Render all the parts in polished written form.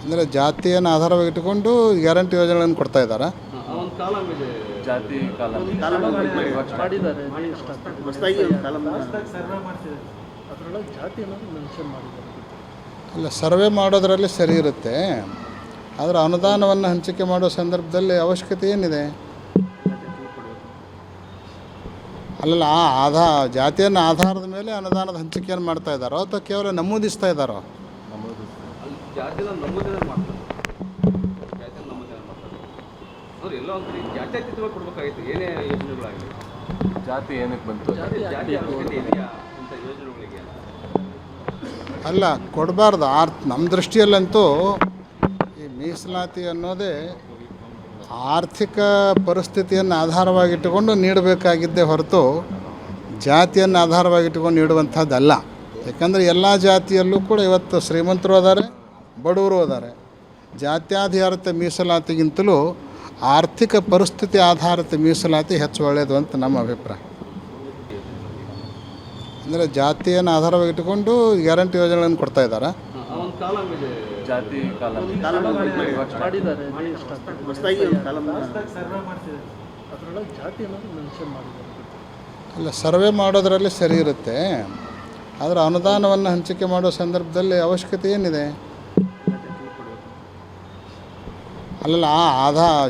ಅಂದರೆ ಜಾತಿಯನ್ನು ಆಧಾರವಾಗಿಟ್ಟುಕೊಂಡು ಗ್ಯಾರಂಟಿ ಯೋಜನೆಗಳನ್ನು ಕೊಡ್ತಾ ಇದ್ದಾರೆ. ಒಂದು ಕಾಲಮ್ ಇದೆ, ಜಾತಿ ಕಾಲಮ್ ಮಾಡಿದ್ದಾರೆ. ಅದರೊಳಗೆ ಜಾತಿ ಅನ್ನೋದು ಮೆನ್ಷನ್ ಮಾಡಿದ್ದಾರೆ. ಅಲ್ಲ, ಸರ್ವೆ ಮಾಡೋದರಲ್ಲಿ ಸರಿ ಇರುತ್ತೆ, ಆದರೆ ಅನುದಾನವನ್ನು ಹಂಚಿಕೆ ಮಾಡೋ ಸಂದರ್ಭದಲ್ಲಿ ಅವಶ್ಯಕತೆ ಏನಿದೆ? ಅಲ್ಲಲ್ಲ, ಜಾತಿಯನ್ನು ಆಧಾರದ ಮೇಲೆ ಅನುದಾನದ ಹಂಚಿಕೆಯನ್ನು ಮಾಡ್ತಾ ಇದ್ದಾರೋ ಅಥವಾ ಕೇವಲ ನಮೂದಿಸ್ತಾ ಇದ್ದಾರೋ? ಜಾತಿನ ನಮೂದಿನ ಮಾಡ್ತಾರೆ, ಜಾತಿನ ನಮೂದಿನ ಮಾಡ್ತಾರೆ. ಅವ್ರು ಎಲ್ಲ ಒಂದು ಕಡೆ ಜಾತ್ಯತೀತವಾಗಿ ಕೊಡ್ಬೇಕಾಗಿತ್ತು, ಏನೇ ಯೋಜನೆಗಳಾಗಲಿ. ಜಾತಿ ಏನಕ್ಕೆ ಬಂತು? ಜಾತಿ ಅವಶ್ಯಕತೆ ಇದೆಯಾ ಇಂಥ ಯೋಜನೆಗಳಿಗೆ? ಅಲ್ಲ, ಕೊಡಬಾರ್ದು. ನಮ್ಮ ದೃಷ್ಟಿಯಲ್ಲಂತೂ ಈ ಮೀಸಲಾತಿ ಅನ್ನೋದೇ ಆರ್ಥಿಕ ಪರಿಸ್ಥಿತಿಯನ್ನು ಆಧಾರವಾಗಿಟ್ಟುಕೊಂಡು ನೀಡಬೇಕಾಗಿದ್ದೇ ಹೊರತು ಜಾತಿಯನ್ನು ಆಧಾರವಾಗಿಟ್ಟುಕೊಂಡು ನೀಡುವಂಥದ್ದಲ್ಲ. ಯಾಕಂದರೆ ಎಲ್ಲ ಜಾತಿಯಲ್ಲೂ ಕೂಡ ಇವತ್ತು ಶ್ರೀಮಂತರು ಅದಾರೆ, ಬಡವರು ಅದಾರೆ. ಜಾತ್ಯಾಧಾರಿತ ಮೀಸಲಾತಿಗಿಂತಲೂ ಆರ್ಥಿಕ ಪರಿಸ್ಥಿತಿ ಆಧಾರಿತ ಮೀಸಲಾತಿ ಹೆಚ್ಚು ಒಳ್ಳೆಯದು ಅಂತ ನಮ್ಮ ಅಭಿಪ್ರಾಯ. ಅಂದರೆ ಜಾತಿಯನ್ನು ಆಧಾರವಾಗಿಟ್ಟುಕೊಂಡು ಗ್ಯಾರಂಟಿ ಯೋಜನೆಗಳನ್ನು ಕೊಡ್ತಾ ಇದ್ದಾರೆ. ಒಂದು ಕಾಲಮ್ ಇದೆ, ಜಾತಿ ಕಾಲಮ್ ಮಾಡಿದ್ದಾರೆ. ಅದರೊಳಗೆ ಜಾತಿ ಅನ್ನೋದು ಮೆನ್ಷನ್ ಮಾಡಿದ್ದಾರೆ. ಅಲ್ಲ, ಸರ್ವೆ ಮಾಡೋದರಲ್ಲಿ ಸರಿ ಇರುತ್ತೆ, ಆದರೆ ಅನುದಾನವನ್ನು ಹಂಚಿಕೆ ಮಾಡೋ ಸಂದರ್ಭದಲ್ಲಿ ಅವಶ್ಯಕತೆ ಏನಿದೆ? ಅಲ್ಲಲ್ಲ,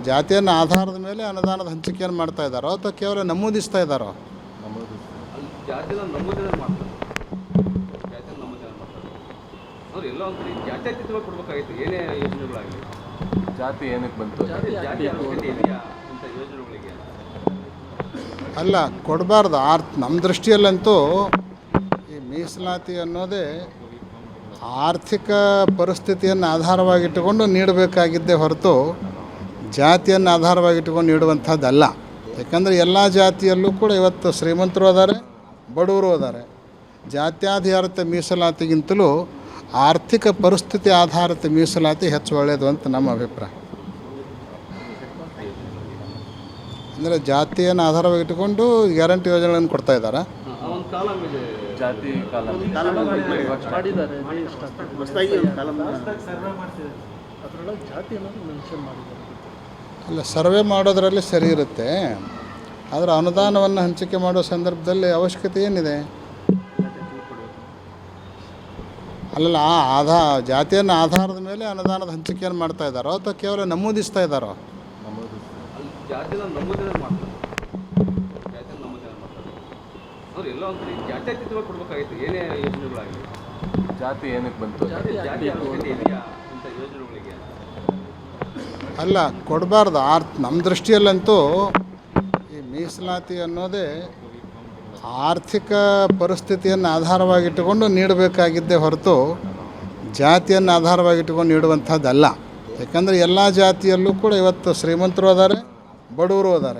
ಜಾತಿಯನ್ನು ಆಧಾರದ ಮೇಲೆ ಅನುದಾನದ ಹಂಚಿಕೆಯನ್ನು ಮಾಡ್ತಾ ಇದ್ದಾರೋ ಅಥವಾ ಕೇವಲ ನಮೂದಿಸ್ತಾ ಇದ್ದಾರೋ? ಜಾತಿನ ನಮೂದಿನ ಮಾಡ್ತಾರೆ, ಜಾತಿನ ನಮೂದಿನ ಮಾಡ್ತಾರೆ. ಅವ್ರು ಎಲ್ಲ ಒಂದು ಕಡೆ ಜಾತ್ಯತೀತವಾಗಿ ಕೊಡ್ಬೇಕಾಗಿತ್ತು, ಏನೇ ಯೋಜನೆಗಳಾಗಲಿ. ಜಾತಿ ಏನಕ್ಕೆ ಬಂತು? ಜಾತಿ ಅವಶ್ಯಕತೆ ಇದೆಯಾ ಇಂಥ ಯೋಜನೆಗಳಿಗೆ? ಅಲ್ಲ, ಕೊಡಬಾರ್ದು. ನಮ್ಮ ದೃಷ್ಟಿಯಲ್ಲಂತೂ ಈ ಮೀಸಲಾತಿ ಅನ್ನೋದೇ ಆರ್ಥಿಕ ಪರಿಸ್ಥಿತಿಯನ್ನು ಆಧಾರವಾಗಿಟ್ಟುಕೊಂಡು ನೀಡಬೇಕಾಗಿದ್ದೇ ಹೊರತು ಜಾತಿಯನ್ನು ಆಧಾರವಾಗಿಟ್ಟುಕೊಂಡು ನೀಡುವಂಥದ್ದಲ್ಲ. ಯಾಕಂದರೆ ಎಲ್ಲ ಜಾತಿಯಲ್ಲೂ ಕೂಡ ಇವತ್ತು ಶ್ರೀಮಂತರು ಅದಾರೆ, ಬಡವರು ಅದಾರೆ. ಜಾತ್ಯಾಧಾರಿತ ಮೀಸಲಾತಿಗಿಂತಲೂ ಆರ್ಥಿಕ ಪರಿಸ್ಥಿತಿ ಆಧಾರಿತ ಮೀಸಲಾತಿ ಹೆಚ್ಚು ಒಳ್ಳೆಯದು ಅಂತ ನಮ್ಮ ಅಭಿಪ್ರಾಯ. ಅಂದರೆ ಜಾತಿಯನ್ನು ಆಧಾರವಾಗಿಟ್ಟುಕೊಂಡು ಗ್ಯಾರಂಟಿ ಯೋಜನೆಗಳನ್ನು ಕೊಡ್ತಾ ಇದ್ದಾರೆ. ಒಂದು ಕಾಲಮ್ ಇದೆ, ಜಾತಿ ಕಾಲಮ್ ಮಾಡಿದ್ದಾರೆ. ಅದರೊಳಗೆ ಜಾತಿ ಅನ್ನೋದು ಮೆನ್ಷನ್ ಮಾಡಿದ್ದಾರೆ. ಅಲ್ಲ, ಸರ್ವೆ ಮಾಡೋದರಲ್ಲಿ ಸರಿ ಇರುತ್ತೆ, ಆದರೆ ಅನುದಾನವನ್ನು ಹಂಚಿಕೆ ಮಾಡೋ ಸಂದರ್ಭದಲ್ಲಿ ಅವಶ್ಯಕತೆ ಏನಿದೆ? ಅಲ್ಲಲ್ಲ, ಜಾತಿಯನ್ನು ಆಧಾರದ ಮೇಲೆ ಅನುದಾನದ ಹಂಚಿಕೆಯನ್ನು ಮಾಡ್ತಾ ಇದ್ದಾರೋ ಅಥವಾ ಕೇವಲ ನಮೂದಿಸ್ತಾ ಇದ್ದಾರೋ? ಜಾತಿನ ನಮೂದಿನ ಮಾಡ್ತಾರೆ, ಜಾತಿನ ನಮೂದಿನ ಮಾಡ್ತಾರೆ. ಅವ್ರು ಎಲ್ಲ ಒಂದು ಕಡೆ ಜಾತ್ಯತೀತವಾಗಿ ಕೊಡ್ಬೇಕಾಗಿತ್ತು, ಏನೇ ಯೋಜನೆಗಳಾಗಲಿ. ಜಾತಿ ಏನಕ್ಕೆ ಬಂತು? ಜಾತಿ ಅವಶ್ಯಕತೆ ಇದೆಯಾ ಇಂಥ ಯೋಜನೆಗಳಿಗೆ? ಅಲ್ಲ, ಕೊಡಬಾರ್ದು. ನಮ್ಮ ದೃಷ್ಟಿಯಲ್ಲಂತೂ ಈ ಮೀಸಲಾತಿ ಅನ್ನೋದೇ ಆರ್ಥಿಕ ಪರಿಸ್ಥಿತಿಯನ್ನು ಆಧಾರವಾಗಿಟ್ಟುಕೊಂಡು ನೀಡಬೇಕಾಗಿದ್ದೇ ಹೊರತು ಜಾತಿಯನ್ನು ಆಧಾರವಾಗಿಟ್ಟುಕೊಂಡು ನೀಡುವಂಥದ್ದಲ್ಲ. ಯಾಕಂದರೆ ಎಲ್ಲ ಜಾತಿಯಲ್ಲೂ ಕೂಡ ಇವತ್ತು ಶ್ರೀಮಂತರು ಅದಾರೆ, ಬಡವರು ಅದಾರೆ.